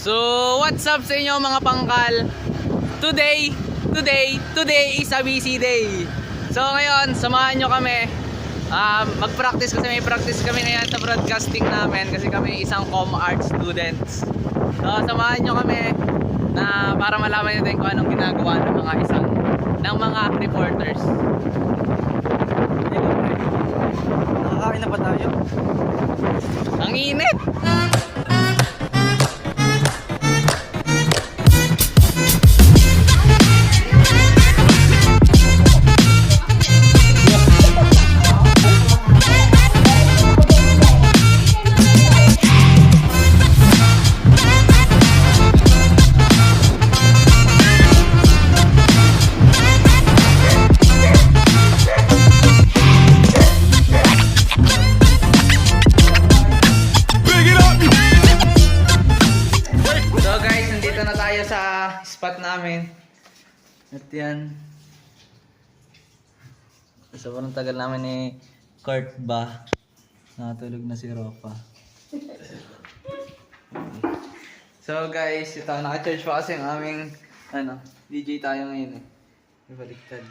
So, what's up sa inyo mga pangkal? Today is a busy day. So ngayon, samahan nyo kami. Mag-practice kasi may practice kami ngayon sa broadcasting namin kasi kami isang com art students. So samahan nyo kami na para malaman nyo din kung anong ginagawa ng mga reporters. Nakakain na pa tayo? Ang init! Sa spot namin at yan, sobrang tagal namin ni Kurt ba nakatulog na si Ropa. So guys, ito naka-charge pa kasi ang aming DJ tayo ngayon ibaliktad.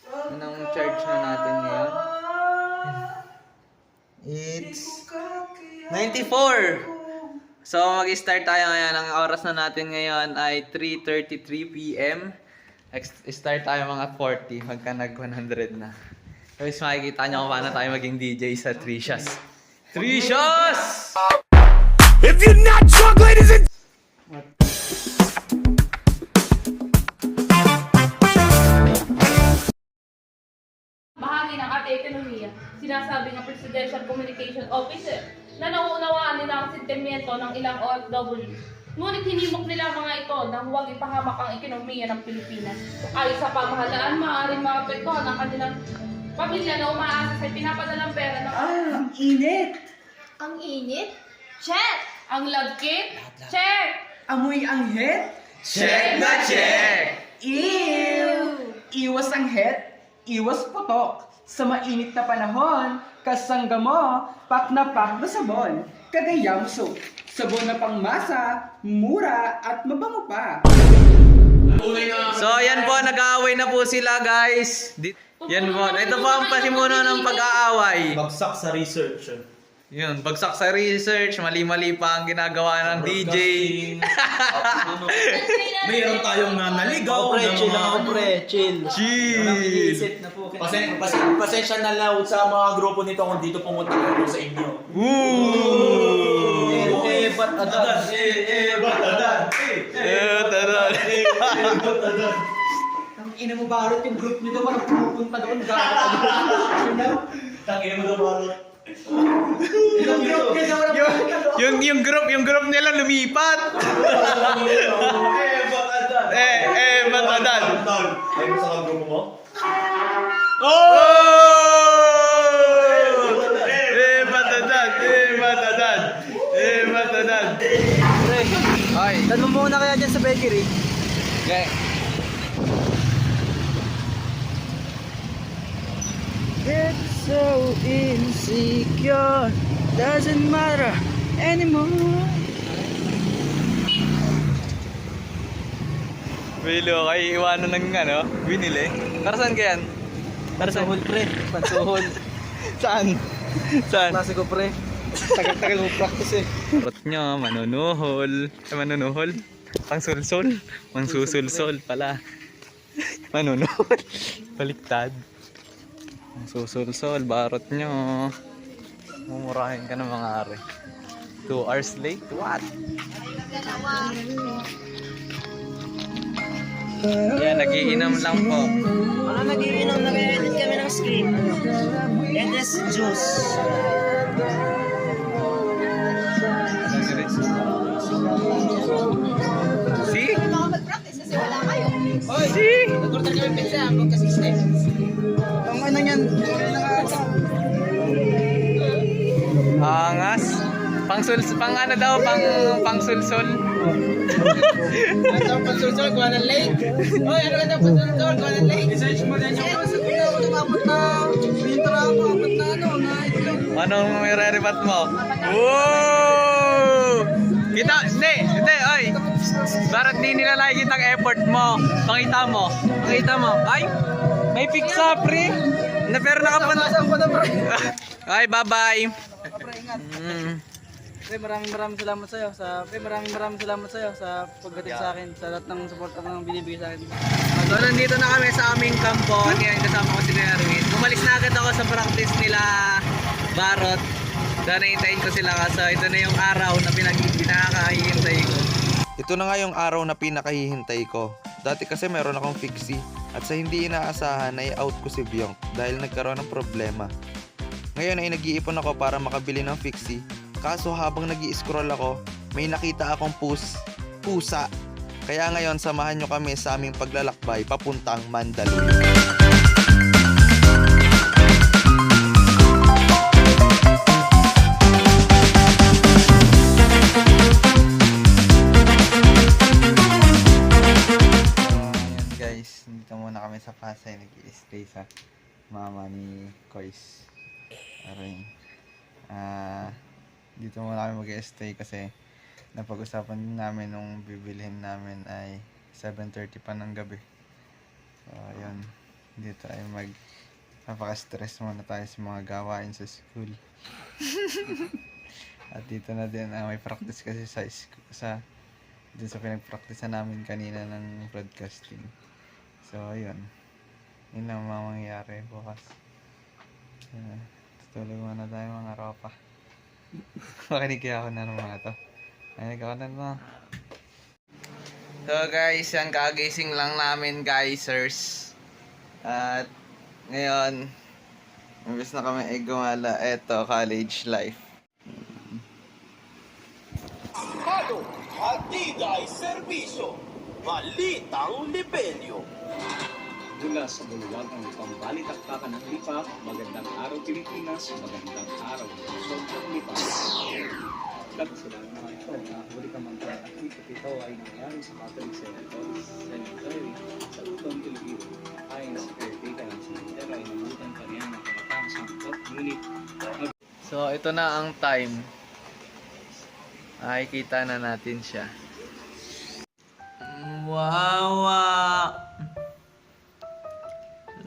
Anong charge na natin ngayon? It's 94. So mag-start tayo ngayon. Ang oras na natin ngayon ay 3:33 PM. Start tayo mga 40 pagka nag 100 na. Guys, makikita nyo kung paano tayo maging DJ sa Tricias. Tricias! If you're not drunk, ladies and Bahagi ng ating ekonomiya, sinasabi ng Presidential Communication Officer na nauunawaan nila ang sentimiento ng ilang OFW. Ngunit hinimok nila mga ito na huwag ipahamak ang ekonomiya ng Pilipinas. Ayon sa pamahalaan, maaaring maapektuhan ang kanilang pamilya na umaasa sa pinapadalang pera ng Ang init! Ang init? Check! ang lagkit. Check! Amoy ang het? Check na check! Ew! Iwas ang het, iwas putok. Sa mainit na panahon, kasangga mo, pak na sabon. Kagayang soap, sabon na pangmasa, mura at mabango pa. So ayan po, nag-aaway na po sila guys. Yan po, ito po ang pasimuno ng pag-aaway. bagsak sa research. Yun, bagsak sa research, mali-mali pa ang ginagawa ng DJ. Mayroon tayong naligaw ng chill. Chill! na po. Pasensya na lang sa mga grupo nito kung dito pumunta ko sa inyo. Woo! Ba't agad? Taran! Ang ina mo barot yung group nito, parang pupunta doon. Tangina mo daw barot. Yung group nila lumipat. Matadan. Ay mo sa grupo mo? Oh! Matadan. Ay. Tanong mo muna kaya dyan sa bakery. Okay. It's so insecure, doesn't matter anymore. Bilo, kay iwanan ng binili. Para saan ka yan? Pansuhol pre, pansuhol. Saan? Klase ko pre. Tagal mo practice Rot nyo, manunuhol. Manunuhol? Pangsulsol? Mangsusulsol pala. Manunuhol. Baliktad. Mangsusulsol, barot nyo. Mumurahin ka ng mga ari. 2 hours late? What? Yan, nagiinom lang po. Ano nagiinom? Nag-edit kami ng script. And this juice. See? Kailangan mag-practice kasi wala kayo. See? Nag-order kami pizza, magka-system. Ang ano yan? Angas. Pangsulsol. Ano pansulsol? Gawa ng lake? Oy, ano ka daw pansulsol? Gawa ng lake? Research mo din yung pansulsol. Tumabot na. Pintra ako. Abot na itlog. Anong may re-rebat mo? Woo! Kita, hindi, oy. Barat di nila nakikita ang effort mo. Pakita mo. Ay, may pizza, pre. Pero nakapunta. Ay, bye-bye. Pre, maraming salamat sa'yo sa pagdating sa akin, sa lahat ng support ng binibigay sa akin. So, nandito na kami sa aming kampo. Ngayon, kasama ko si Erwin. Bumalis na agad ako sa practice nila, Barot. Dahil nahintayin ko sila kaso ito na yung araw na pinakahihintay ko. Ito na nga yung araw na pinakahihintay ko. Dati kasi meron akong fixie at sa hindi inaasahan ay out ko si Byong dahil nagkaroon ng problema. Ngayon ay nag-iipon ako para makabili ng fixie. Kaso habang nag-i-scroll ako, may nakita akong pusa. Kaya ngayon samahan nyo kami sa aming paglalakbay papuntang Mandaluyong. Guys, dito muna kami sa Pasay, nag-i-stay sa mama ni Kois. Aray. Dito muna kami mag-i-stay kasi napag-usapan din namin nung bibilhin namin ay 7:30 pa ng gabi. So, ayun. Dito ay napaka-stress muna tayo sa mga gawain sa school. At dito na din, may practice kasi dito sa pinag-practice namin kanina ng broadcasting. So, ayun. Yun lang mangyayari bukas. Tutulog muna tayo mga ropa. Makinig kaya ako na ng mga to. Makinig ako na mga. So guys, yan kagising lang namin guysers. At ngayon, imbes na kami ay gumala, eto, college life. Hatida ay serbisyo, Balitang Libelyo. Mula sa bulwagang pambalitaktakan ng lipa, magandang araw Pilipinas, magandang araw Luzon ng lipa. Lahat sila ng mga ito na huli ka man at ito ay nangyari sa Catholic Cemetery sa Luzon, Pilipino. Ayon sa caretaker ng cemetery ay namutan pa riyan ng kamatang sangkot, ngunit So ito na ang time. Ay, kita na natin siya. Wow!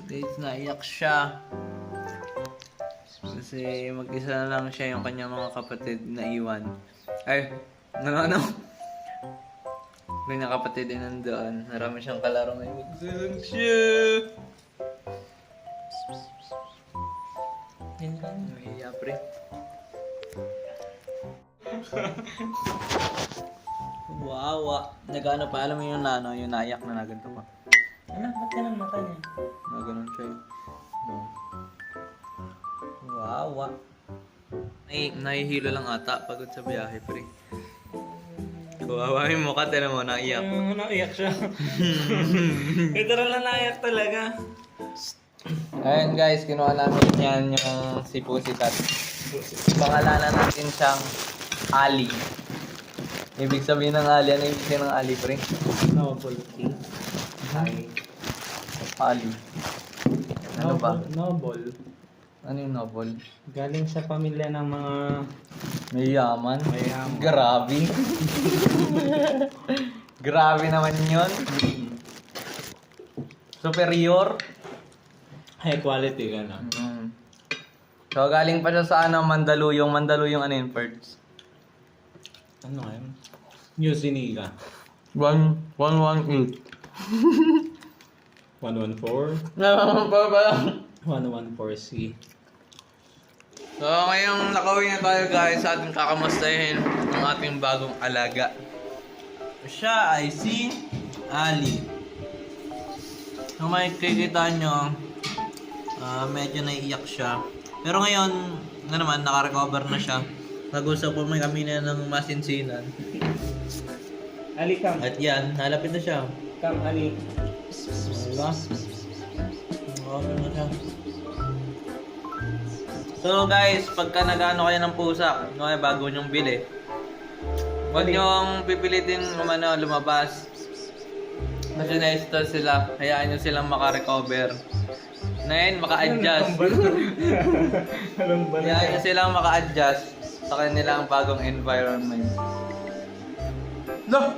Guys, naiyak siya. Kasi mag-isa na lang siya yung kanyang mga kapatid na iwan. Ay, ano? Kanyang kapatid ay nandoon. Marami siyang kalaro ngayon. Magsulang siya! Yan lang. Nahiya, pre. Wow! Nag-ano pa, alam mo yung yung naiyak na naganto pa. Ano? Ba't ganun mata niya? Naganon siya eh. Wow! Nahihilo lang ata pagod sa biyahe, pre. Kawawa yung mukha, tinan mo, naiyak. Naiyak siya. Literal na naiyak talaga. Ayun guys, kinuha namin yan yung si Pussycat. Pangalanan natin siyang Ali. Ibig sabihin ng Ali, ano ibig sabihin ng Ali, pre? Noble King. Ali. Ano ba? Noble. Ano yung novel? Galing sa pamilya ng mga Mayaman. Mayaman. Grabe. Grabe naman yun. Superior. high quality ka na. So, galing pa siya sa Mandaluyong. Mandaluyong ano yun, Ferds? Ano nga yun? New Zuniga. 118. 114? Naman pa ba? 114C. So, ngayong nakauwi na tayo guys sa ating kakamustahin ang ating bagong alaga. Siya ay si Ali. So, makikita nyo, medyo naiiyak siya. Pero ngayon, naka-recover na siya. Nag-usap po kami na ng masinsinan. Ali, come. At yan, nalapit na siya. Come, Ali. Wala. Okay na siya. So guys, pagka nag-ano kayo ng pusa, bago nyong bili, huwag nyong pipilitin lumabas. Kasi na-stress sila, hayaan nyo silang maka-recover. Ngayon, maka-adjust. Hayaan nyo silang maka-adjust sa kanilang bagong environment. Loh,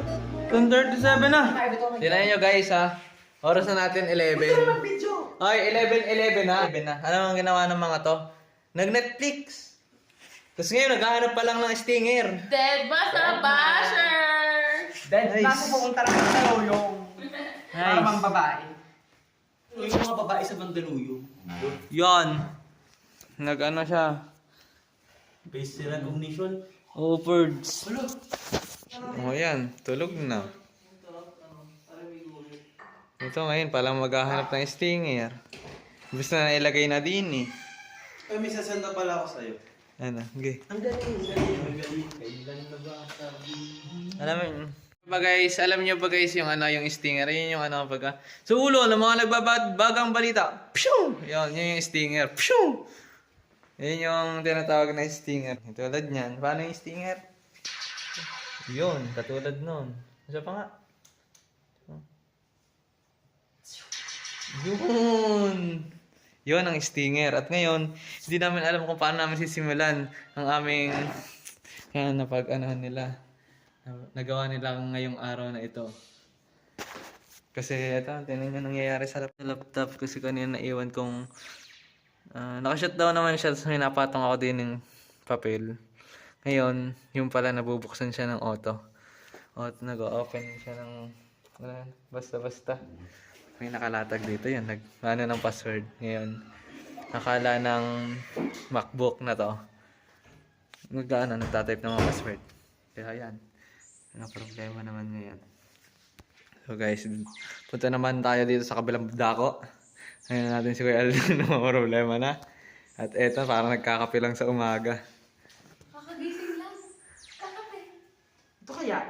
10:37 na. Tingnan nyo guys ha. Oras na natin 11. Ay, 11 na. 11 na. Alam mo ang ginawa ng mga to? Nag-Netflix. Tapos ngayon, naghahanap pa lang ng stinger. Dead ba sa basher? Then, Nice. nasa pupunta lang sa'yo yung mamang babae. Yung mga babae sa Mandaluyong. Yon. Nag-ano siya. Face recognition. Birds. Oh, yan. Tulog na. Ito ngayon, palang maghahanap ng stinger. Gusto na nailagay na din eh. Ay, may sasanda pala ako sa'yo. Ano, okay. Ang galing, ang galing. Kailan na ba Alam mo, alam niyo ba guys yung ano, yung stinger, yun yung ano pagka sa ulo ng mga nagbabagang balita. Pshoo! Yun yung stinger. Pshoo! Yun yung tinatawag na stinger. Tulad niyan. Paano yung stinger? Yun, katulad nun. Isa pa nga. Yun! Yun ang stinger. At ngayon, hindi namin alam kung paano namin sisimulan ang aming kaya napag-anahan nila. Nagawa nila ngayong araw na ito. Kasi ito, tinan nyo nangyayari sa laptop kasi kanina naiwan kong nakashutdown naman siya tapos may napatong ako din ng papel. Ngayon, yung pala nabubuksan siya ng auto. Nag-open siya ng basta-basta. May nakalatag dito yun. Ano ng password. Ngayon, nakala ng MacBook na to. Nagtatype ng mga password. Kaya yan. Ano problema naman ngayon. So guys, punta naman tayo dito sa kabilang dako. Ngayon natin si Kuya Alden na mga problema na. At eto, parang nagkakape lang sa umaga. Kakagising lang. Kakape. Ito kaya?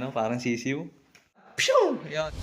Parang sisiw. Pshoo! Yan.